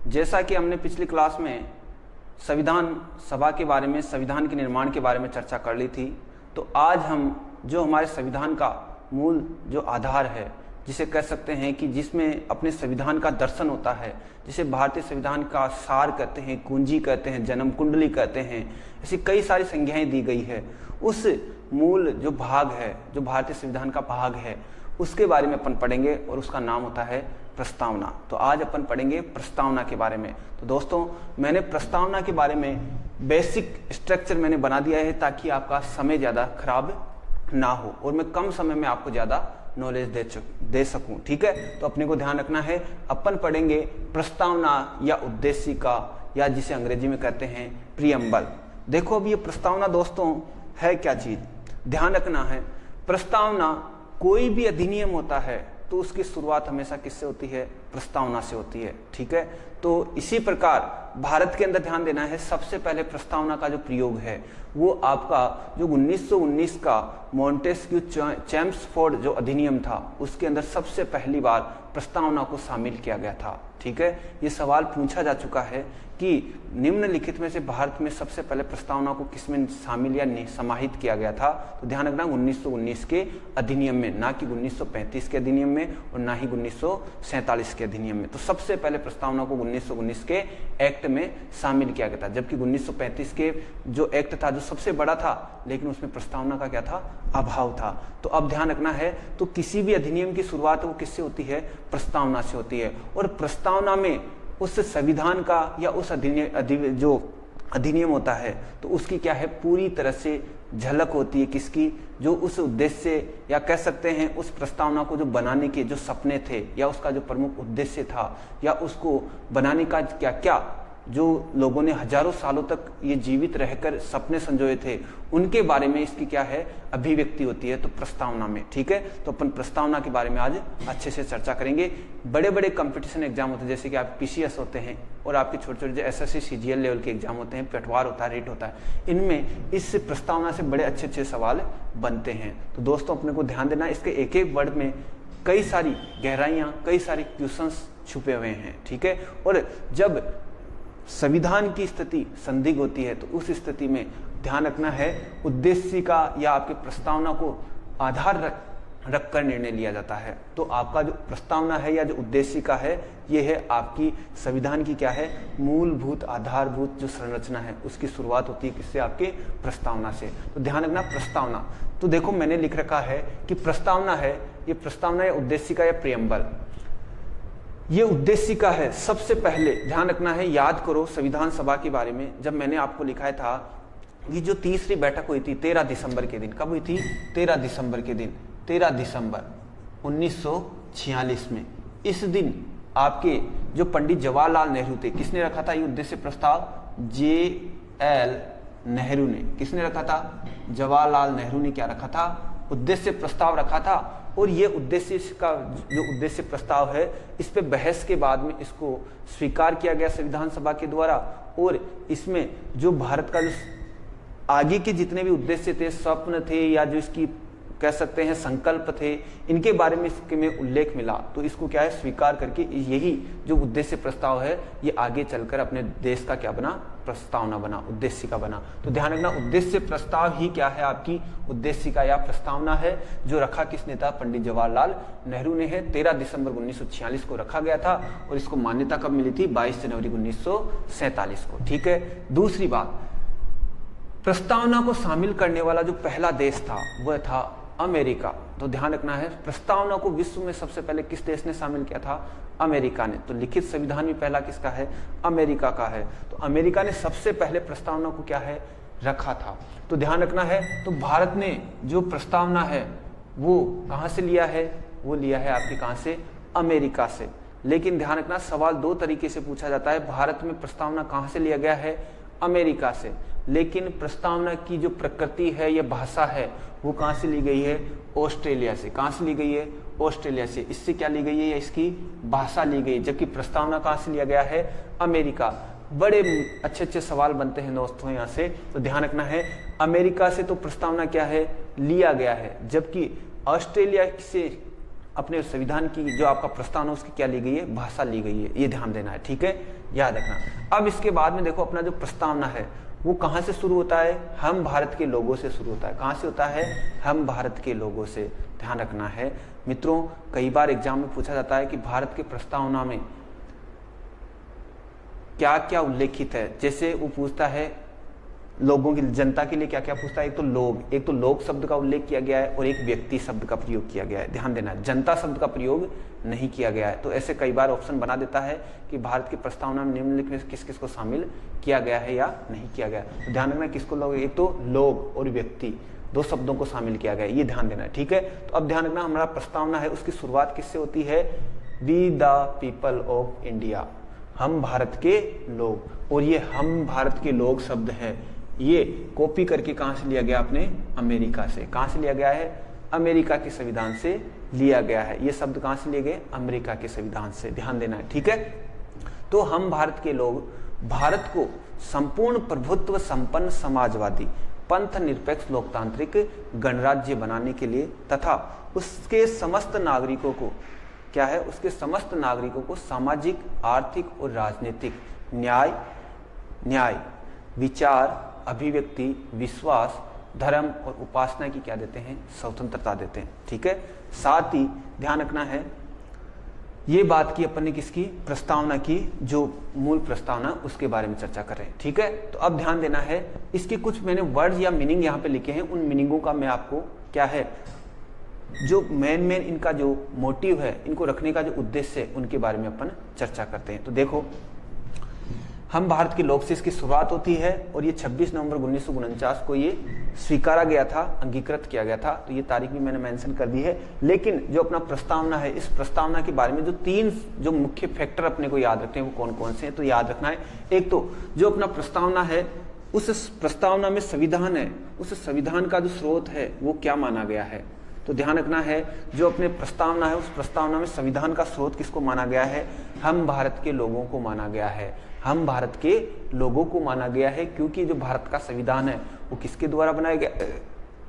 जैसा कि हमने पिछली क्लास में संविधान सभा के बारे में, संविधान के निर्माण के बारे में चर्चा कर ली थी, तो आज हम जो हमारे संविधान का मूल जो आधार है, जिसे कह सकते हैं कि जिसमें अपने संविधान का दर्शन होता है, जिसे भारतीय संविधान का सार कहते हैं, कुंजी कहते हैं, जन्म कुंडली कहते हैं, ऐसी कई सारी संज्ञाएं दी गई है। उस मूल जो भाग है, जो भारतीय संविधान का भाग है, उसके बारे में अपन पढ़ेंगे और उसका नाम होता है प्रस्तावना। तो आज अपन पढ़ेंगे प्रस्तावना के बारे में। तो दोस्तों, मैंने प्रस्तावना के बारे में बेसिक स्ट्रक्चर मैंने बना दिया है ताकि आपका समय ज़्यादा खराब ना हो और मैं कम समय में आपको ज़्यादा नॉलेज दे सकूं। ठीक है, तो अपने को ध्यान रखना है। अपन पढ़ेंगे प्रस्तावना या उद्देशिका, या जिसे अंग्रेजी में कहते हैं प्रीएम्बल। देखो, अब ये प्रस्तावना दोस्तों है क्या चीज, ध्यान रखना है। प्रस्तावना, कोई भी अधिनियम होता है तो उसकी शुरुआत हमेशा किससे होती है? प्रस्तावना से होती है। ठीक है, तो इसी प्रकार भारत के अंदर ध्यान देना है, सबसे पहले प्रस्तावना का जो प्रयोग है वो आपका जो 1919 का मॉन्टेस्क्यू चैम्स्फोर्ड जो अधिनियम था, उसके अंदर सबसे पहली बार प्रस्तावना को शामिल किया गया था। ठीक है, ये सवाल पूछा जा चुका है कि निम्नलिखित में से भारत में सबसे पहले प्रस्तावना को किसमें शामिल या समाहित किया गया था? तो ध्यान रखना, 1919 के अधिनियम में, ना कि 1935 के अधिनियम में और ना ही 1947 के अधिनियम में। तो सबसे पहले प्रस्तावना को 1919 के एक्ट में शामिल किया गया था, जबकि 1935 के जो एक्ट था, जो सबसे बड़ा था, लेकिन उसमें प्रस्तावना का क्या था? अभाव था। तो अब ध्यान रखना है, तो किसी भी अधिनियम की शुरुआत वो किससे होती है? प्रस्तावना से होती है। और प्रस्तावना में उस संविधान का या उस जो अधिनियम होता है, तो उसकी क्या है? पूरी तरह से झलक होती है। किसकी? जो उस उद्देश्य या कह सकते हैं उस प्रस्तावना को जो बनाने के जो सपने थे, या उसका जो प्रमुख उद्देश्य था, या उसको बनाने का क्या क्या जो लोगों ने हजारों सालों तक ये जीवित रहकर सपने संजोए थे, उनके बारे में इसकी क्या है? अभिव्यक्ति होती है, तो प्रस्तावना में। ठीक है, तो अपन प्रस्तावना के बारे में आज अच्छे से चर्चा करेंगे। बड़े बड़े कंपटीशन एग्जाम होते हैं, जैसे कि आप पीसीएस होते हैं और आपके छोटे छोटे जो एसएससी सीजीएल लेवल के एग्जाम होते हैं, पटवार होता है, रेट होता है, इनमें इस प्रस्तावना से बड़े अच्छे अच्छे सवाल बनते हैं। तो दोस्तों, अपने को ध्यान देना, इसके एक एक वर्ड में कई सारी गहराइयाँ, कई सारे क्वेश्चंस छुपे हुए हैं। ठीक है, और जब संविधान की स्थिति संदिग्ध होती है, तो उस स्थिति में ध्यान रखना है, उद्देश्य का या आपके प्रस्तावना को आधार रखकर निर्णय लिया जाता है। तो आपका जो प्रस्तावना है या जो उद्देश्य का है, ये है आपकी संविधान की क्या है? मूलभूत आधारभूत जो संरचना है, उसकी शुरुआत होती है किससे? आपके प्रस्तावना से। तो ध्यान रखना, प्रस्तावना। तो देखो, मैंने लिख रखा है कि प्रस्तावना है, ये प्रस्तावना या उद्देश्य का या प्रीएम्बल, ये उद्देश्य का है। सबसे पहले ध्यान रखना है, याद करो संविधान सभा के बारे में, जब मैंने आपको लिखाया था कि जो तीसरी बैठक हुई थी 13 दिसंबर के दिन, कब हुई थी? 13 दिसंबर के दिन, 13 दिसंबर 1946 में। इस दिन आपके जो पंडित जवाहरलाल नेहरू थे, किसने रखा था ये उद्देश्य प्रस्ताव? JL नेहरू ने। किसने रखा था? जवाहरलाल नेहरू ने क्या रखा था? उद्देश्य प्रस्ताव रखा था। और ये उद्देश्य का जो उद्देश्य प्रस्ताव है, इस पे बहस के बाद में इसको स्वीकार किया गया संविधान सभा के द्वारा। और इसमें जो भारत का जो आगे के जितने भी उद्देश्य थे, स्वप्न थे, या जो इसकी कह सकते हैं संकल्प थे, इनके बारे में इसके में उल्लेख मिला। तो इसको क्या है? स्वीकार करके यही जो उद्देश्य प्रस्ताव है, ये आगे चलकर अपने देश का क्या बना? प्रस्तावना बना, उद्देश्य का बना। तो ध्यान रखना, उद्देश्य प्रस्ताव ही क्या है? आपकी उद्देश्य का या प्रस्तावना है, जो रखा किसने था? पंडित जवाहरलाल नेहरू ने है। 13 दिसंबर 1946 को रखा गया था और इसको मान्यता कब मिली थी? 22 जनवरी 1947 को। ठीक है, दूसरी बात, प्रस्तावना को शामिल करने वाला जो पहला देश था वह था अमेरिका। तो ध्यान रखना है, प्रस्तावना को विश्व में सबसे पहले किस देश ने शामिल किया था? अमेरिका ने। तो लिखित संविधान में पहला किसका है? अमेरिका का है। तो अमेरिका ने सबसे पहले प्रस्तावना को क्या है? रखा था। तो ध्यान रखना है, तो भारत ने जो प्रस्तावना है वो कहाँ से लिया है? वो लिया है आपके कहाँ से? अमेरिका से। लेकिन ध्यान रखना, सवाल दो तरीके से पूछा जाता है, भारत में प्रस्तावना कहाँ से लिया गया है? अमेरिका से। लेकिन प्रस्तावना की जो प्रकृति है या भाषा है, वो कहाँ से ली गई है? ऑस्ट्रेलिया से। कहाँ से ली गई है? ऑस्ट्रेलिया से। इससे क्या ली गई है? या इसकी भाषा ली गई। जबकि प्रस्तावना कहाँ से लिया गया है? अमेरिका। बड़े अच्छे अच्छे सवाल बनते हैं दोस्तों यहाँ से, तो ध्यान रखना है, अमेरिका से तो प्रस्तावना क्या है? लिया गया है, जबकि ऑस्ट्रेलिया से अपने संविधान की जो आपका प्रस्तावना उसकी क्या ली गई है, भाषा ली गई है, ये ध्यान देना है, ठीक है, याद रखना। अब इसके बाद में देखो अपना जो प्रस्तावना है वो कहाँ से शुरू होता है, हम भारत के लोगों से शुरू होता है। कहाँ से होता है, हम भारत के लोगों से, ध्यान रखना है मित्रों। कई बार एग्जाम में पूछा जाता है कि भारत के प्रस्तावना में क्या क्या उल्लेखित है, जैसे वो पूछता है लोगों की, जनता के लिए क्या क्या पूछता है, एक तो लोग शब्द का उल्लेख किया गया है और एक व्यक्ति शब्द का प्रयोग किया गया है। ध्यान देना है, जनता शब्द का प्रयोग नहीं किया गया है। तो ऐसे कई बार ऑप्शन बना देता है कि भारत की प्रस्तावना में निम्नलिखित में किस किस को शामिल किया गया है या नहीं किया गया। तो ध्यान रखना किसको लोग, एक तो लोग और व्यक्ति, दो शब्दों को शामिल किया गया है, ये ध्यान देना है, ठीक है। तो अब ध्यान रखना हमारा प्रस्तावना है उसकी शुरुआत किससे होती है, we the people of India, हम भारत के लोग। और ये हम भारत के लोग शब्द है ये कॉपी करके कहां से लिया गया, अपने अमेरिका से। कहां से लिया गया है, अमेरिका के संविधान से लिया गया है। ये शब्द कहां से लिए गए, अमेरिका के संविधान से, ध्यान देना है, ठीक है। तो हम भारत के लोग भारत को संपूर्ण प्रभुत्व संपन्न समाजवादी पंथ निरपेक्ष लोकतांत्रिक गणराज्य बनाने के लिए तथा उसके समस्त नागरिकों को क्या है, उसके समस्त नागरिकों को सामाजिक, आर्थिक और राजनीतिक न्याय, विचार, अभिव्यक्ति, विश्वास, धर्म और उपासना की क्या देते हैं, स्वतंत्रता देते हैं, ठीक है। साथ ही ध्यान रखना है ये बात की अपन ने किसकी, प्रस्तावना की, जो मूल प्रस्तावना उसके बारे में चर्चा कर रहे हैं, ठीक है। तो अब ध्यान देना है इसके कुछ मैंने वर्ड या मीनिंग यहाँ पे लिखे हैं, उन मीनिंगों का मैं आपको क्या है, जो मेन इनका जो मोटिव है, इनको रखने का जो उद्देश्य है, उनके बारे में अपन चर्चा करते हैं। तो देखो हम भारत के लोग से इसकी शुरुआत होती है और ये 26 नवंबर 1949 को ये स्वीकारा गया था, अंगीकृत किया गया था। तो ये तारीख भी मैंने मेंशन कर दी है। लेकिन जो अपना प्रस्तावना है, इस प्रस्तावना के बारे में जो 3 जो मुख्य फैक्टर अपने को याद रखते हैं वो कौन कौन से हैं, तो याद रखना है। एक तो जो अपना प्रस्तावना है, उस प्रस्तावना में संविधान है, उस संविधान का जो स्रोत है वो क्या माना गया है। तो ध्यान रखना है जो अपने प्रस्तावना है उस प्रस्तावना में संविधान का स्रोत किसको माना गया है, हम भारत के लोगों को माना गया है। हम भारत के लोगों को माना गया है क्योंकि जो भारत का संविधान है वो किसके द्वारा बनाया गया,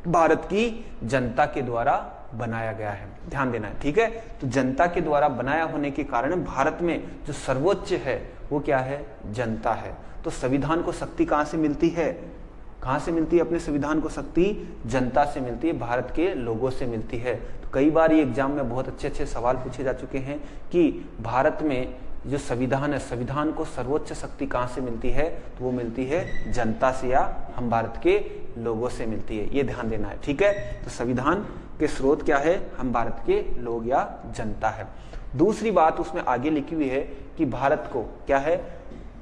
भारत की जनता के द्वारा बनाया गया है, ध्यान देना है, ठीक है। तो जनता के द्वारा बनाया होने के कारण भारत में जो सर्वोच्च है वो क्या है, जनता है। तो संविधान को शक्ति कहां से मिलती है, कहां से मिलती है, अपने संविधान को शक्ति जनता से मिलती है, भारत के लोगों से मिलती है। तो कई बार ये एग्जाम में बहुत अच्छे अच्छे सवाल पूछे जा चुके हैं कि भारत में जो संविधान है, संविधान को सर्वोच्च शक्ति कहां से मिलती है, तो वो मिलती है जनता से या हम भारत के लोगों से मिलती है, ये ध्यान देना है, ठीक है। तो संविधान के स्रोत क्या है, हम भारत के लोग या जनता है। दूसरी बात उसमें आगे लिखी हुई है कि भारत को क्या है,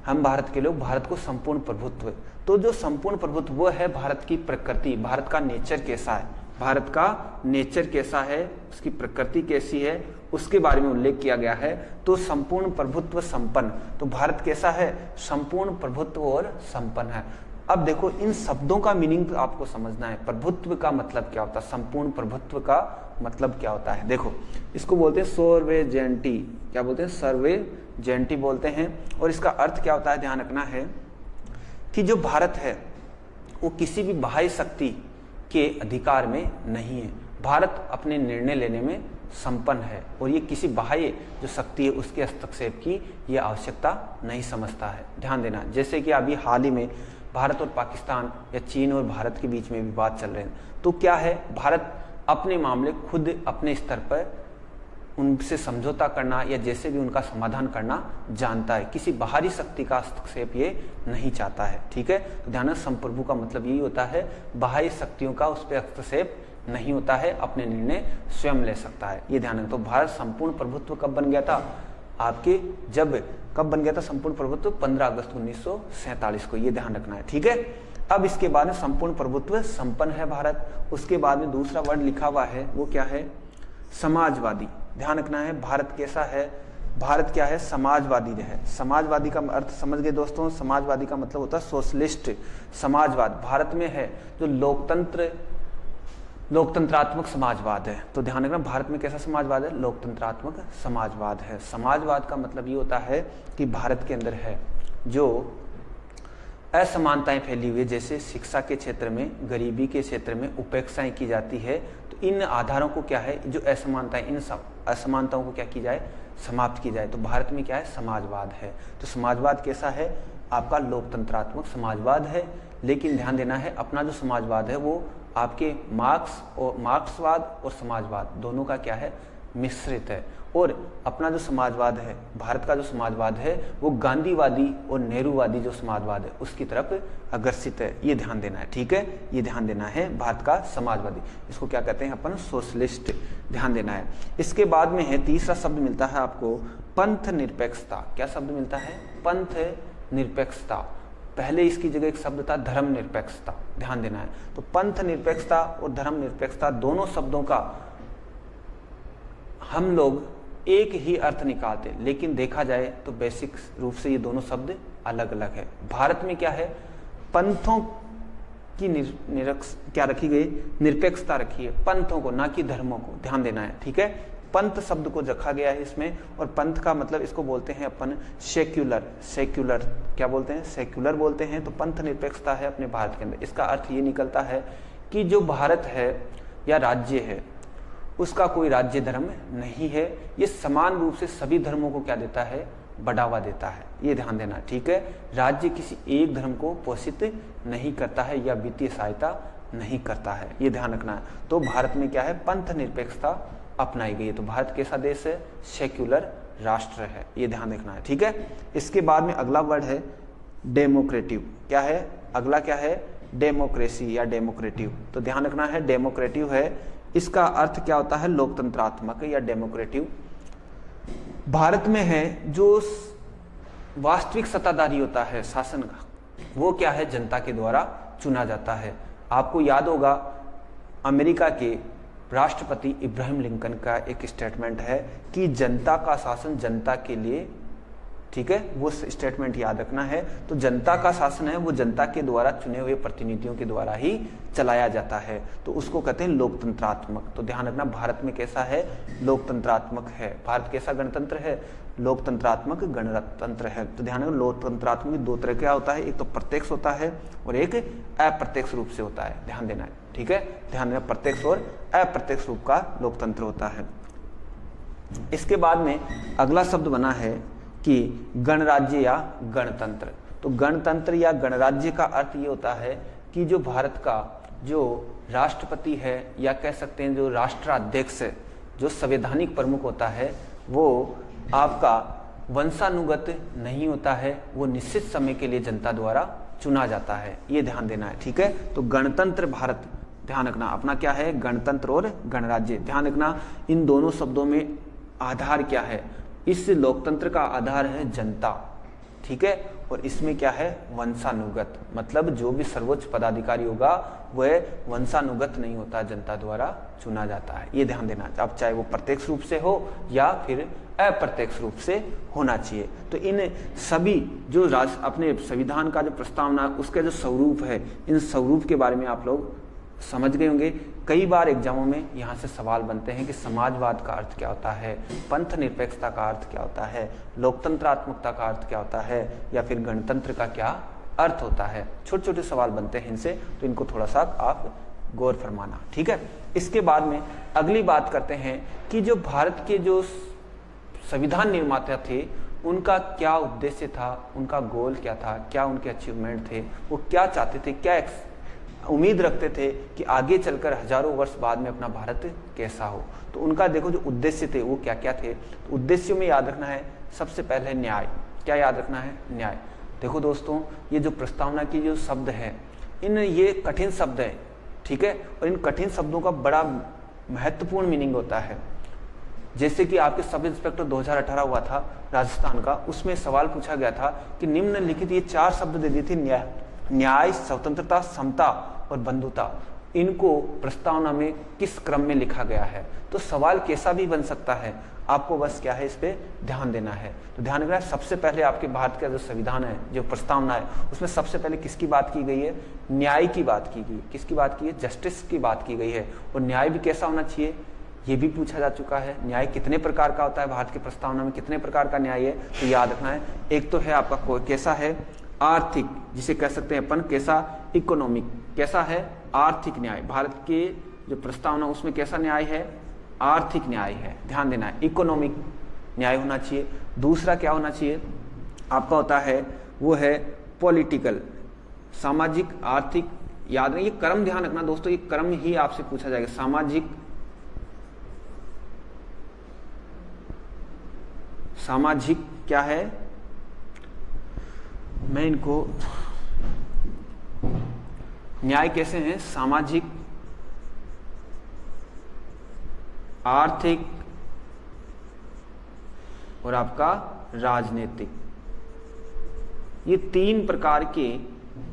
हम भारत के लोग, भारत को संपूर्ण प्रभुत्व। तो जो संपूर्ण प्रभुत्व वो है भारत की प्रकृति, भारत का नेचर कैसा है, भारत का नेचर कैसा है, उसकी प्रकृति कैसी है, उसके बारे में उल्लेख किया गया है। तो संपूर्ण प्रभुत्व संपन्न, तो भारत कैसा है, संपूर्ण प्रभुत्व और संपन्न है। अब देखो इन शब्दों का मीनिंग आपको समझना है। प्रभुत्व का मतलब क्या होता है, संपूर्ण प्रभुत्व का मतलब क्या होता है। देखो इसको बोलते हैं सोर्वेजेंटी, क्या बोलते हैं, सर्वेजेंटी बोलते हैं। और इसका अर्थ क्या होता है, ध्यान रखना है कि जो भारत है वो किसी भी बाह्य शक्ति के अधिकार में नहीं है। भारत अपने निर्णय लेने में संपन्न है और ये किसी बाह्य जो शक्ति है उसके हस्तक्षेप की ये आवश्यकता नहीं समझता है, ध्यान देना। जैसे कि अभी हाल ही में भारत और पाकिस्तान या चीन और भारत के बीच में विवाद चल रहे हैं, तो क्या है, भारत अपने मामले खुद अपने स्तर पर उनसे समझौता करना या जैसे भी उनका समाधान करना जानता है, किसी बाहरी शक्ति का हस्तक्षेप ये नहीं चाहता है, ठीक है। तो ध्यान, संप्रभु का मतलब यही होता है, बाहरी शक्तियों का उस पर हस्तक्षेप नहीं होता है, अपने निर्णय स्वयं ले सकता है, ये ध्यान रखना। तो भारत संपूर्ण प्रभुत्व कब बन गया था, आपके कब बन गया था संपूर्ण प्रभुत्व, 15 अगस्त 1947 को, ये ध्यान रखना है, ठीक है। अब इसके बाद में संपूर्ण प्रभुत्व संपन्न है भारत। उसके बाद में दूसरा वर्ड लिखा हुआ है वो क्या है, समाजवादी। ध्यान रखना है भारत कैसा है, भारत क्या है, समाजवादी है। समाजवादी का अर्थ समझ गए दोस्तों, समाजवादी का मतलब होता है सोशलिस्ट समाजवाद। भारत में है जो लोकतंत्रात्मक समाजवाद है। तो ध्यान रखना भारत में कैसा समाजवाद है, लोकतंत्रात्मक समाजवाद है। समाजवाद का मतलब ये होता है कि भारत के अंदर है जो असमानताएं फैली हुई है, जैसे शिक्षा के क्षेत्र में, गरीबी के क्षेत्र में उपेक्षाएं की जाती है। तो इन आधारों को क्या है, जो असमानताएं, इन सब असमानताओं को क्या की जाए, समाप्त की जाए। तो भारत में क्या है, समाजवाद है। तो समाजवाद कैसा है, आपका लोकतंत्रात्मक समाजवाद है। लेकिन ध्यान देना है, अपना जो समाजवाद है वो आपके मार्क्सवाद और समाजवाद दोनों का क्या है, मिश्रित है। और अपना जो समाजवाद है, भारत का जो समाजवाद है, वो गांधीवादी और नेहरूवादी जो समाजवाद है उसकी तरफ अग्रसित है। ये ध्यान देना है, ठीक है, ये ध्यान देना है। भारत का समाजवादी, इसको क्या कहते हैं अपन, सोशलिस्ट, ध्यान देना है। इसके बाद में है तीसरा शब्द मिलता है आपको पंथ निरपेक्षता। क्या शब्द मिलता है, पंथ निरपेक्षता। पहले इसकी जगह एक शब्द था धर्म निरपेक्षता, ध्यान देना है। तो पंथ निरपेक्षता और धर्म निरपेक्षता दोनों शब्दों का हम लोग एक ही अर्थ निकालते, लेकिन देखा जाए तो बेसिक रूप से ये दोनों शब्द अलग अलग है। भारत में क्या है, पंथों की क्या रखी गई, निरपेक्षता रखी है, पंथों को, ना कि धर्मों को, ध्यान देना है, ठीक है। पंथ शब्द को रखा गया है इसमें, और पंथ का मतलब इसको बोलते हैं अपन सेक्युलर, क्या बोलते हैं, सेक्युलर बोलते हैं। तो पंथ निरपेक्षता है अपने भारत के अंदर। इसका अर्थ ये निकलता है कि जो भारत है या राज्य है उसका कोई राज्य धर्म नहीं है, ये समान रूप से सभी धर्मों को क्या देता है, बढ़ावा देता है। ये ध्यान देना, ठीक है। राज्य किसी एक धर्म को पोषित नहीं करता है या वित्तीय सहायता नहीं करता है, ये ध्यान रखना है। तो भारत में क्या है, पंथ निरपेक्षता अपनाई गई है। तो भारत कैसा देश है, सेक्युलर राष्ट्र है, ये ध्यान रखना है, ठीक है। इसके बाद में अगला वर्ड है डेमोक्रेटिव। क्या है अगला, क्या है, डेमोक्रेसी या डेमोक्रेटिव। तो ध्यान रखना है, डेमोक्रेटिव है, इसका अर्थ क्या होता है, लोकतंत्रात्मक या डेमोक्रेटिव। भारत में है जो वास्तविक सत्ताधारी होता है शासन का, वो क्या है, जनता के द्वारा चुना जाता है। आपको याद होगा अमेरिका के राष्ट्रपति इब्राहिम लिंकन का एक स्टेटमेंट है कि जनता का शासन जनता के लिए, ठीक है, वो स्टेटमेंट याद रखना है। तो जनता का शासन है वो जनता के द्वारा चुने हुए प्रतिनिधियों के द्वारा ही चलाया जाता है, तो उसको कहते हैं लोकतंत्रात्मक। तो ध्यान रखना, भारत में कैसा है, लोकतंत्रात्मक है। भारत कैसा गणतंत्र है, लोकतंत्रात्मक गणतंत्र है। तो ध्यान रखना, लोकतंत्रात्मक दो तरह का होता है, एक तो प्रत्यक्ष होता है और एक अप्रत्यक्ष रूप से होता है, ध्यान देना है, ठीक है। ध्यान देना, प्रत्यक्ष और अप्रत्यक्ष रूप का लोकतंत्र होता है। इसके बाद में अगला शब्द बना है कि गणराज्य या गणतंत्र। तो गणतंत्र या गणराज्य का अर्थ ये होता है कि जो भारत का जो राष्ट्रपति है या कह सकते हैं जो राष्ट्राध्यक्ष, जो संवैधानिक प्रमुख होता है, वो आपका वंशानुगत नहीं होता है, वो निश्चित समय के लिए जनता द्वारा चुना जाता है, ये ध्यान देना है, ठीक है। तो गणतंत्र भारत, ध्यान रखना, अपना क्या है, गणतंत्र और गणराज्य। ध्यान रखना, इन दोनों शब्दों में आधार क्या है, इस लोकतंत्र का आधार है जनता, ठीक है, और इसमें क्या है, वंशानुगत, मतलब जो भी सर्वोच्च पदाधिकारी होगा वह वंशानुगत नहीं होता, जनता द्वारा चुना जाता है, ये ध्यान देना। अब चाहे वो प्रत्यक्ष रूप से हो या फिर अप्रत्यक्ष रूप से होना चाहिए। तो इन सभी जो अपने संविधान का जो प्रस्तावना, उसके जो स्वरूप है, इन स्वरूप के बारे में आप लोग समझ गए होंगे। कई बार एग्जामों में यहाँ से सवाल बनते हैं कि समाजवाद का अर्थ क्या होता है, पंथ निरपेक्षता का अर्थ क्या होता है, लोकतंत्रात्मकता का अर्थ क्या होता है, या फिर गणतंत्र का क्या अर्थ होता है। छोटे छोटे सवाल बनते हैं इनसे, तो इनको थोड़ा सा आप गौर फरमाना, ठीक है। इसके बाद में अगली बात करते हैं कि जो भारत के जो संविधान निर्माता थे उनका क्या उद्देश्य था, उनका गोल क्या था, क्या उनके अचीवमेंट थे, वो क्या चाहते थे, क्या उम्मीद रखते थे कि आगे चलकर हजारों वर्ष बाद में अपना भारत कैसा हो। तो उनका देखो जो उद्देश्य थे वो क्या क्या थे। तो उद्देश्यों में याद रखना है सबसे पहले न्याय। क्या याद रखना है, न्याय। देखो दोस्तों, ये जो प्रस्तावना की जो शब्द है, ये कठिन शब्द है, ठीक है, और इन कठिन शब्दों का बड़ा महत्वपूर्ण मीनिंग होता है। जैसे कि आपके सब इंस्पेक्टर 2018 हुआ था राजस्थान का, उसमें सवाल पूछा गया था कि निम्नलिखित ये 4 शब्द दे दिए थे, न्याय, स्वतंत्रता, समता और बंधुता, इनको प्रस्तावना में किस क्रम में लिखा गया है। तो सवाल कैसा भी बन सकता है, आपको बस क्या है, इस पे ध्यान देना है। तो ध्यान रखना है, सबसे पहले आपके भारत का जो संविधान है, जो प्रस्तावना है, उसमें सबसे पहले किसकी बात की गई है, न्याय की बात की गई। किसकी बात की है, जस्टिस की बात की गई है। और न्याय भी कैसा होना चाहिए, ये भी पूछा जा चुका है। न्याय कितने प्रकार का होता है, भारत की प्रस्तावना में कितने प्रकार का न्याय है, तो याद रखना है। एक तो है आपका कैसा है, आर्थिक, जिसे कह सकते हैं अपन कैसा, इकोनॉमिक। कैसा है, आर्थिक न्याय। भारत के जो प्रस्तावना उसमें कैसा न्याय है, आर्थिक न्याय है, ध्यान देना है, इकोनॉमिक न्याय होना चाहिए। दूसरा क्या होना चाहिए आपका होता है वो है पॉलिटिकल, सामाजिक आर्थिक, याद रखिए ये क्रम ध्यान रखना दोस्तों, ये क्रम ही आपसे पूछा जाएगा। सामाजिक क्या है, मैं इनको न्याय कैसे हैं, सामाजिक, आर्थिक और आपका राजनीतिक, ये 3 प्रकार के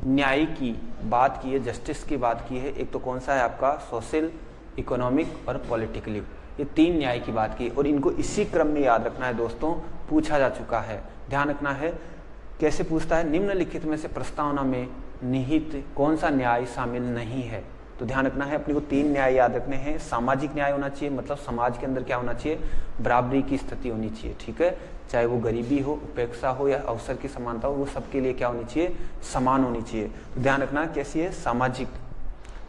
न्याय की बात की है, जस्टिस की बात की है। एक तो कौन सा है आपका सोशल, इकोनॉमिक और पॉलिटिकली, ये 3 न्याय की बात की और इनको इसी क्रम में याद रखना है दोस्तों, पूछा जा चुका है। ध्यान रखना है कैसे पूछता है, निम्नलिखित में से प्रस्तावना में निहित कौन सा न्याय शामिल नहीं है। तो ध्यान रखना है अपने को 3 न्याय याद रखने हैं। सामाजिक न्याय होना चाहिए, मतलब समाज के अंदर क्या होना चाहिए, बराबरी की स्थिति होनी चाहिए, ठीक है, चाहे वो गरीबी हो, उपेक्षा हो या अवसर की समानता हो, वो सबके लिए क्या होनी चाहिए, समान होनी चाहिए। तो ध्यान रखना कैसी है,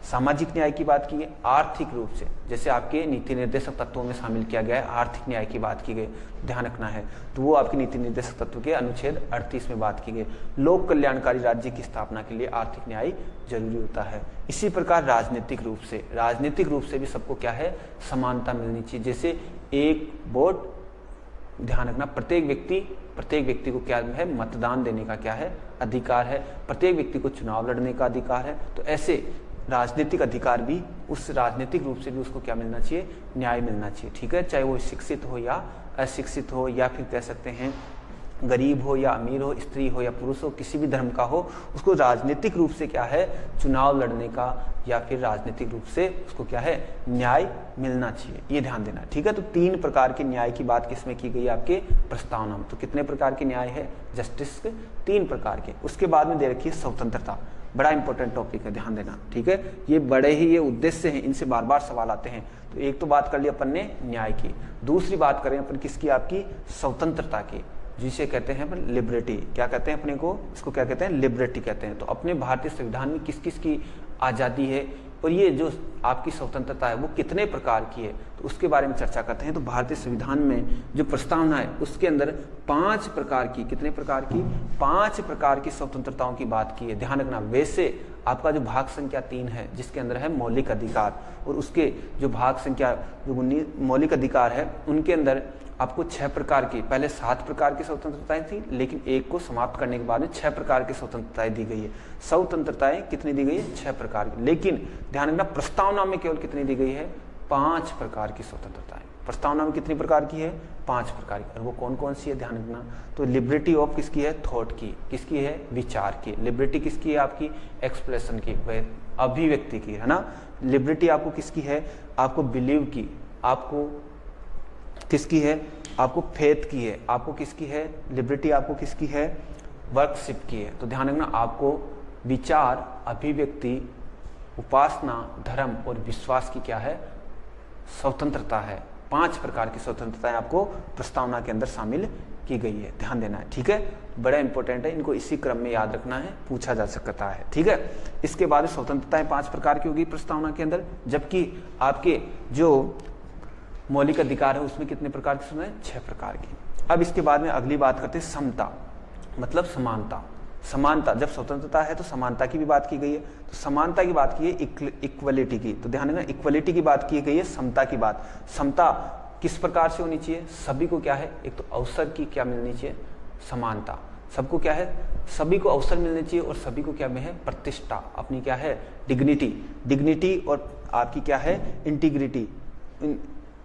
सामाजिक न्याय की बात की है। आर्थिक रूप से जैसे आपके नीति निर्देशक तत्वों में शामिल किया गया है, आर्थिक न्याय की बात की गई, ध्यान रखना है, तो वो आपके नीति निर्देशक तत्व के अनुच्छेद 38 में बात की गई। लोक कल्याणकारी राज्य की स्थापना के लिए आर्थिक न्याय जरूरी होता है। इसी प्रकार राजनीतिक रूप से भी सबको क्या है, समानता मिलनी चाहिए। जैसे एक वोट, ध्यान रखना प्रत्येक व्यक्ति को क्या है, मतदान देने का क्या है, अधिकार है, प्रत्येक व्यक्ति को चुनाव लड़ने का अधिकार है। तो ऐसे राजनीतिक अधिकार भी, उस राजनीतिक रूप से भी उसको क्या मिलना चाहिए, न्याय मिलना चाहिए, ठीक है, चाहे वो शिक्षित हो या अशिक्षित हो, या फिर कह सकते हैं गरीब हो या अमीर हो, स्त्री हो या पुरुष हो, किसी भी धर्म का हो, उसको राजनीतिक रूप से क्या है, चुनाव लड़ने का या फिर राजनीतिक रूप से उसको क्या है, न्याय मिलना चाहिए, ये ध्यान देना, ठीक है। तो 3 प्रकार के न्याय की बात किसमें की गई है, आपके प्रस्तावना में। तो कितने प्रकार के न्याय है, जस्टिस के 3 प्रकार के। उसके बाद में दे रखी है स्वतंत्रता, बड़ा इंपॉर्टेंट टॉपिक है, ध्यान देना, ठीक है, ये बड़े ही ये उद्देश्य हैं, इनसे बार बार सवाल आते हैं। तो एक तो बात कर ली अपन ने न्याय की, दूसरी बात करें अपन किसकी, आपकी स्वतंत्रता की, जिसे कहते हैं अपन लिबर्टी। क्या कहते हैं अपने को, इसको क्या कहते हैं, लिबर्टी कहते हैं। तो अपने भारतीय संविधान में किस किस की आज़ादी है और ये जो आपकी स्वतंत्रता है वो कितने प्रकार की है, तो उसके बारे में चर्चा करते हैं। तो भारतीय संविधान में जो प्रस्तावना है उसके अंदर 5 प्रकार की, कितने प्रकार की, 5 प्रकार की स्वतंत्रताओं की बात की है, ध्यान रखना। वैसे आपका जो भाग संख्या 3 है जिसके अंदर है मौलिक अधिकार, और उसके जो भाग संख्या जो मौलिक अधिकार है उनके अंदर आपको 6 प्रकार की, पहले 7 प्रकार की स्वतंत्रताएं थी, लेकिन एक को समाप्त करने के बाद में 6 प्रकार की स्वतंत्रताएं दी गई है। स्वतंत्रताएं कितनी दी गई है, 6 प्रकार की, लेकिन ध्यान रखना प्रस्तावना में केवल कितनी दी गई है, 5 प्रकार की स्वतंत्रताएं। प्रस्तावना में कितनी प्रकार की है, 5 प्रकार की, और वो कौन कौन सी है, ध्यान रखना। तो लिबर्टी ऑफ किसकी है, थॉट की, किसकी है, विचार की। लिबर्टी किसकी है, आपकी एक्सप्रेशन की, अभिव्यक्ति की, है ना। लिबर्टी आपको किसकी है, आपको बिलीव की, आपको किसकी है, आपको फेथ की है, आपको किसकी है, लिबर्टी आपको किसकी है, वर्कशिप की है। तो ध्यान रखना आपको विचार, अभिव्यक्ति, उपासना, धर्म और विश्वास की क्या है, स्वतंत्रता है। 5 प्रकार की स्वतंत्रताएं आपको प्रस्तावना के अंदर शामिल की गई है, ध्यान देना है, ठीक है, बड़ा इंपॉर्टेंट है, इनको इसी क्रम में याद रखना है, पूछा जा सकता है, ठीक है। इसके बाद स्वतंत्रताएं 5 प्रकार की होगी प्रस्तावना के अंदर, जबकि आपके जो मौलिक अधिकार है उसमें कितने प्रकार की सुना है, 6 प्रकार की। अब इसके बाद में अगली बात करते हैं समता, मतलब समानता। जब स्वतंत्रता है तो समानता की भी बात की गई है। तो समानता की बात की है इक्वलिटी की, तो ध्यान रखना इक्वलिटी की बात की गई है, समता की बात। समता किस प्रकार से होनी चाहिए, सभी को क्या है, एक तो अवसर की क्या मिलनी चाहिए, समानता, सबको क्या है, सभी को अवसर मिलने चाहिए, और सभी को क्या में है, प्रतिष्ठा, अपनी क्या है, डिग्निटी, और आपकी क्या है, इंटीग्रिटी,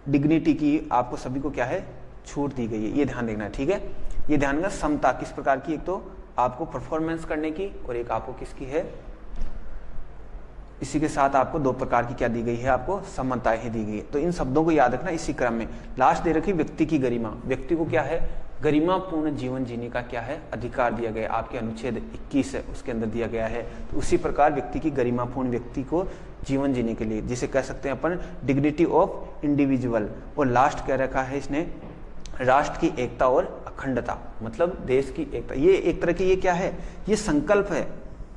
डिग्निटी की आपको सभी को क्या है, छूट दी गई है, ये ध्यान देखना है, ठीक है। ये ध्यान रखना समता किस प्रकार की, एक तो आपको परफॉर्मेंस करने की, और एक आपको किसकी है, इसी के साथ आपको 2 प्रकार की क्या दी गई है, आपको समानताएं ही दी गई है। तो इन शब्दों को याद रखना इसी क्रम में। लास्ट दे रखी व्यक्ति की गरिमा, व्यक्ति को क्या है, गरिमापूर्ण जीवन जीने का क्या है, अधिकार दिया गया है, आपके अनुच्छेद 21 है उसके अंदर दिया गया है। तो उसी प्रकार व्यक्ति की गरिमापूर्ण, व्यक्ति को जीवन जीने के लिए, जिसे कह सकते हैं अपन डिग्निटी ऑफ इंडिविजुअल। और लास्ट कह रखा है इसने राष्ट्र की एकता और अखंडता, मतलब देश की एकता। ये एक तरह की ये क्या है, ये संकल्प है,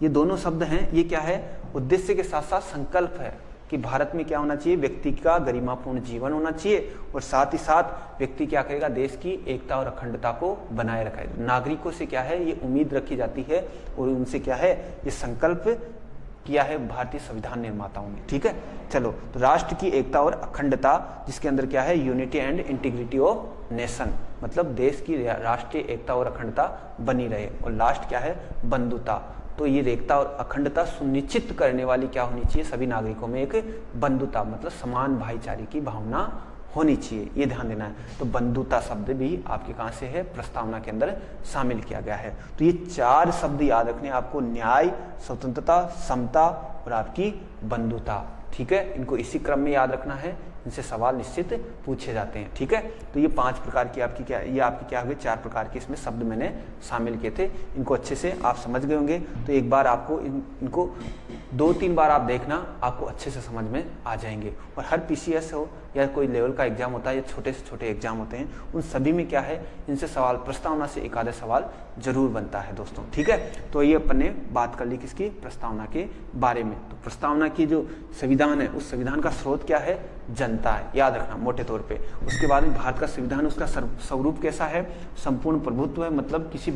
ये दोनों शब्द हैं, ये क्या है, उद्देश्य के साथ साथ संकल्प है कि भारत में क्या होना चाहिए, व्यक्ति का गरिमापूर्ण जीवन होना चाहिए और साथ ही साथ व्यक्ति क्या करेगा, देश की एकता और अखंडता को बनाए रखेगा। नागरिकों से क्या है, ये उम्मीद रखी जाती है और उनसे क्या है, ये संकल्प किया है भारतीय संविधान निर्माताओं ने। ठीक है, चलो, तो राष्ट्र की एकता और अखंडता, जिसके अंदर क्या है, unity and integrity of nation, मतलब देश की राष्ट्रीय एकता और अखंडता बनी रहे। और लास्ट क्या है, बंधुता। तो ये एकता और अखंडता सुनिश्चित करने वाली क्या होनी चाहिए, सभी नागरिकों में एक बंधुता, मतलब समान भाईचारे की भावना होनी चाहिए, ये ध्यान देना है। तो बंधुता शब्द भी आपके कहाँ से है, प्रस्तावना के अंदर शामिल किया गया है। तो ये 4 शब्द याद रखने आपको, न्याय, स्वतंत्रता, समता और आपकी बंधुता। ठीक है, इनको इसी क्रम में याद रखना है, इनसे सवाल निश्चित पूछे जाते हैं। ठीक है, तो ये 5 प्रकार की आपकी क्या, ये आपकी क्या हुए, 4 प्रकार के इसमें शब्द मैंने शामिल किए थे। इनको अच्छे से आप समझ गए होंगे। तो एक बार आपको इनको 2-3 बार आप देखना, आपको अच्छे से समझ में आ जाएंगे। और हर पीसीएस हो या कोई लेवल का एग्जाम होता है या छोटे से छोटे एग्जाम होते हैं, उन सभी में क्या है, इनसे सवाल, प्रस्तावना से एक आधा सवाल जरूर बनता है दोस्तों। ठीक है, तो ये अपन ने बात कर ली किसकी, प्रस्तावना के बारे में। तो प्रस्तावना की जो संविधान है, उस संविधान का स्रोत क्या है, जनता है, याद रखना मोटे तौर पे। उसके बाद में भारत का संविधान, उसका स्वरूप कैसा है, संपूर्ण प्रभुत्व है, मतलब किसी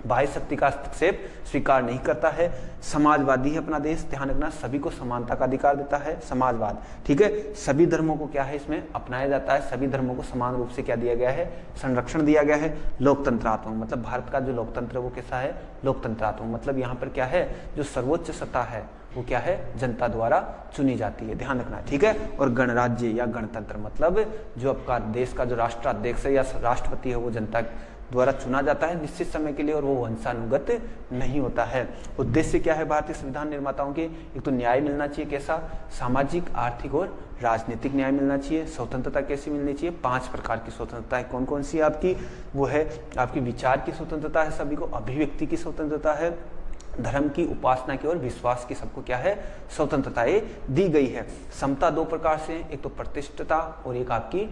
बाह्य शक्ति का हस्तक्षेप स्वीकार नहीं करता है। समाजवादी है अपना देश, ध्यान रखना, सभी को समानता का अधिकार देता है, समाजवाद। ठीक है, सभी धर्मों को क्या है, इसमें अपनाया जाता है, सभी धर्मों को समान रूप से क्या दिया गया है, संरक्षण दिया गया है। लोकतंत्रात्मक, मतलब भारत का जो लोकतंत्र है वो कैसा है, लोकतंत्रात्मक, मतलब यहाँ पर क्या है, जो सर्वोच्च सत्ता है वो क्या है, जनता द्वारा चुनी जाती है, ध्यान रखना। ठीक है, और गणराज्य या गणतंत्र, मतलब जो आपका देश का जो राष्ट्राध्यक्ष है या राष्ट्रपति है वो जनता द्वारा चुना जाता है निश्चित समय के लिए, और वो वंशानुगत नहीं होता है। उद्देश्य क्या है भारतीय संविधान निर्माताओं के, एक तो न्याय मिलना चाहिए, कैसा, सामाजिक, आर्थिक और राजनीतिक न्याय मिलना चाहिए। स्वतंत्रता कैसी मिलनी चाहिए, 5 प्रकार की स्वतंत्रता है। कौन कौन सी है आपकी, वो है आपकी विचार की स्वतंत्रता है सभी को, अभिव्यक्ति की स्वतंत्रता है, धर्म की, उपासना की और विश्वास की, सबको क्या है, स्वतंत्रताएं दी गई है। समता 2 प्रकार से, एक तो प्रतिष्ठता और एक आपकी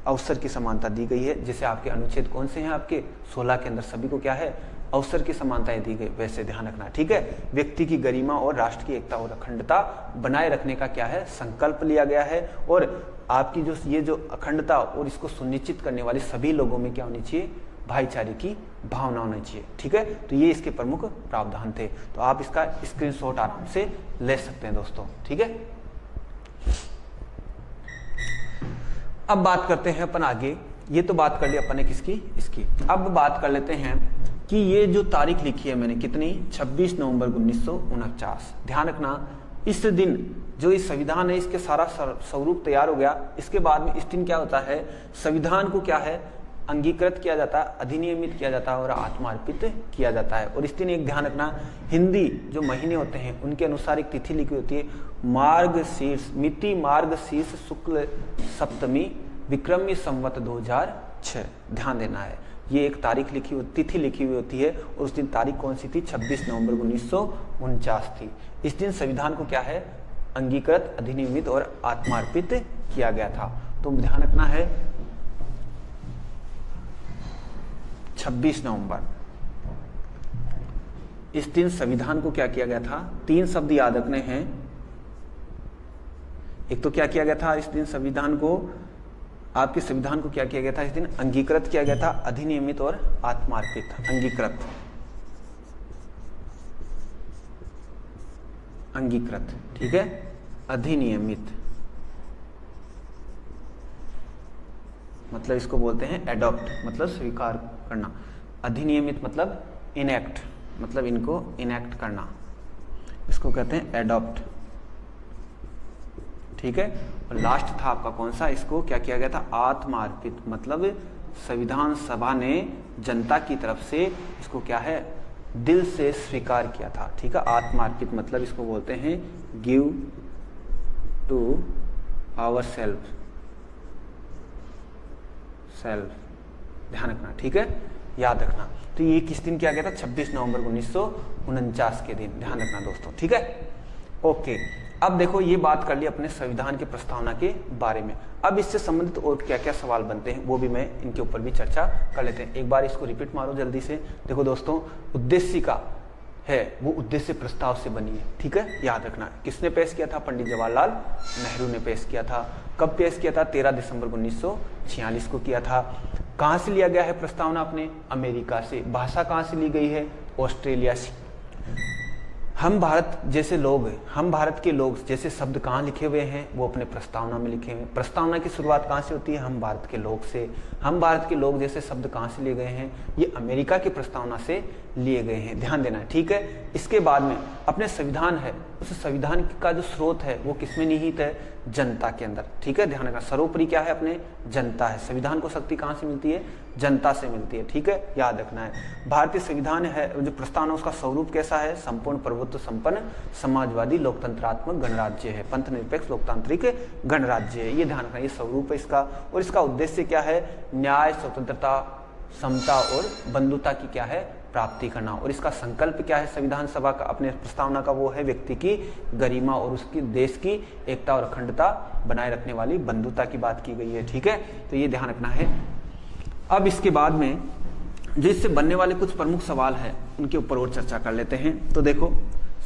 अवसर की समानता दी गई है। जैसे आपके अनुच्छेद कौन से हैं, आपके 16 के अंदर सभी को क्या है, अवसर की समानताएं दी गई, वैसे ध्यान रखना। ठीक है, व्यक्ति की गरिमा और राष्ट्र की एकता और अखंडता बनाए रखने का क्या है, संकल्प लिया गया है। और आपकी जो ये जो अखंडता और इसको सुनिश्चित करने वाले सभी लोगों में क्या होनी चाहिए, भाईचारे की भावना होनी चाहिए। ठीक है, तो ये इसके प्रमुख प्रावधान थे। तो आप इसका स्क्रीनशॉट आराम से ले सकते हैं दोस्तों। ठीक है, अब बात करते हैं अपन आगे। ये तो बात कर ली अपन ने किसकी, इसकी। अब बात कर लेते हैं कि ये जो तारीख लिखी है मैंने, कितनी, 26 नवंबर 1949। ध्यान रखना, इस दिन जो इस संविधान है इसके सारा स्वरूप तैयार हो गया। इसके बाद में इस दिन क्या होता है, संविधान को क्या है, अंगीकृत किया जाता है, अधिनियमित किया जाता है और आत्मार्पित किया जाता है। और इस दिन एक ध्यान रखना, हिंदी जो महीने होते हैं उनके अनुसार एक तिथि लिखी होती है, मार्गशीर्ष, मिति मार्गशीर्ष शुक्ल सप्तमी विक्रमी संवत 2006। ध्यान देना है, ये एक तारीख लिखी हुई, तिथि लिखी हुई होती है, और उस दिन तारीख कौन सी थी, 26 नवंबर 1949 थी। इस दिन संविधान को क्या है, अंगीकृत, अधिनियमित और आत्मार्पित किया गया था। तो ध्यान रखना है 26 नवंबर, इस दिन संविधान को क्या किया गया था, 3 शब्द याद रखने हैं। एक तो क्या किया गया था इस दिन संविधान को, आपके संविधान को क्या किया गया था इस दिन, अंगीकृत किया गया था, अधिनियमित और आत्मार्पित। अंगीकृत, अंगीकृत, ठीक है, अधिनियमित मतलब इसको बोलते हैं एडॉप्ट, मतलब स्वीकार करना। अधिनियमित मतलब इनएक्ट, मतलब इनको इनएक्ट करना, इसको कहते हैं एडॉप्ट। ठीक है, और लास्ट था आपका कौन सा, इसको क्या किया गया था, आत्मार्पित, मतलब संविधान सभा ने जनता की तरफ से इसको क्या है, दिल से स्वीकार किया था। ठीक है, आत्मार्पित मतलब इसको बोलते हैं गिव टू आवर सेल्फ, ध्यान रखना। ठीक है, याद रखना। तो ये किस दिन किया गया था, 26 नवंबर 1949 के दिन, ध्यान रखना दोस्तों। ठीक है, ओके। अब देखो ये बात कर ली अपने संविधान की प्रस्तावना के बारे में। अब इससे संबंधित और क्या क्या सवाल बनते हैं वो भी मैं इनके ऊपर भी चर्चा कर लेते हैं। एक बार इसको रिपीट मारो जल्दी से। देखो दोस्तों, उद्देश्य का है वो उद्देश्य प्रस्ताव से बनी है। ठीक है, याद रखना। किसने पेश किया था? पंडित जवाहरलाल नेहरू ने पेश किया था। कब पेश किया था? 13 दिसंबर 1946 को किया था। कहाँ से लिया गया है प्रस्तावना? अपने अमेरिका से। भाषा कहाँ से ली गई है? ऑस्ट्रेलिया से। हम भारत के लोग जैसे शब्द कहाँ लिखे हुए हैं? वो अपने प्रस्तावना में लिखे हुए हैं। प्रस्तावना की शुरुआत कहाँ से होती है? हम भारत के लोग से। हम भारत के लोग जैसे शब्द कहाँ से लिए गए हैं? ये अमेरिका की प्रस्तावना से लिए गए हैं, ध्यान देना है। ठीक है, इसके बाद में अपने संविधान है, उस संविधान का जो स्रोत है वो किसमें निहित है? जनता के अंदर। ठीक है, ध्यान रखना। सर्वोपरि क्या है? अपने जनता है। संविधान को शक्ति कहाँ से मिलती है? जनता से मिलती है। ठीक है, याद रखना है। भारतीय संविधान है जो प्रस्तावना, उसका स्वरूप कैसा है? संपूर्ण प्रभुत्व संपन्न समाजवादी लोकतंत्रात्मक गणराज्य है, पंथ निरपेक्ष लोकतांत्रिक गणराज्य है। ये ध्यान रखना, ये स्वरूप है इसका। और इसका उद्देश्य क्या है? न्याय, स्वतंत्रता, समता और बंधुता की क्या है? प्राप्ति करना। और इसका संकल्प क्या है संविधान सभा का, अपने प्रस्तावना का? वो है व्यक्ति की गरिमा और उसकी देश की एकता और अखंडता बनाए रखने वाली बंधुता की बात की गई है। ठीक है, तो ये ध्यान रखना है। अब इसके बाद में जो इससे बनने वाले कुछ प्रमुख सवाल हैं उनके ऊपर और चर्चा कर लेते हैं। तो देखो,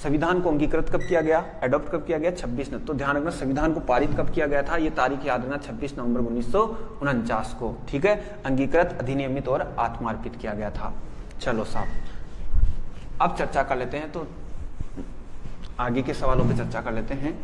संविधान को अंगीकृत कब किया गया? एडॉप्ट कब किया गया? 26 नवंबर। तो ध्यान रखना, संविधान को पारित कब किया गया था? ये तारीख याद रखना, 26 नवंबर 1949 को। ठीक है, अंगीकृत, अधिनियमित और आत्मार्पित किया गया था। चलो साहब, अब चर्चा कर लेते हैं। तो आगे के सवालों पर चर्चा कर लेते हैं।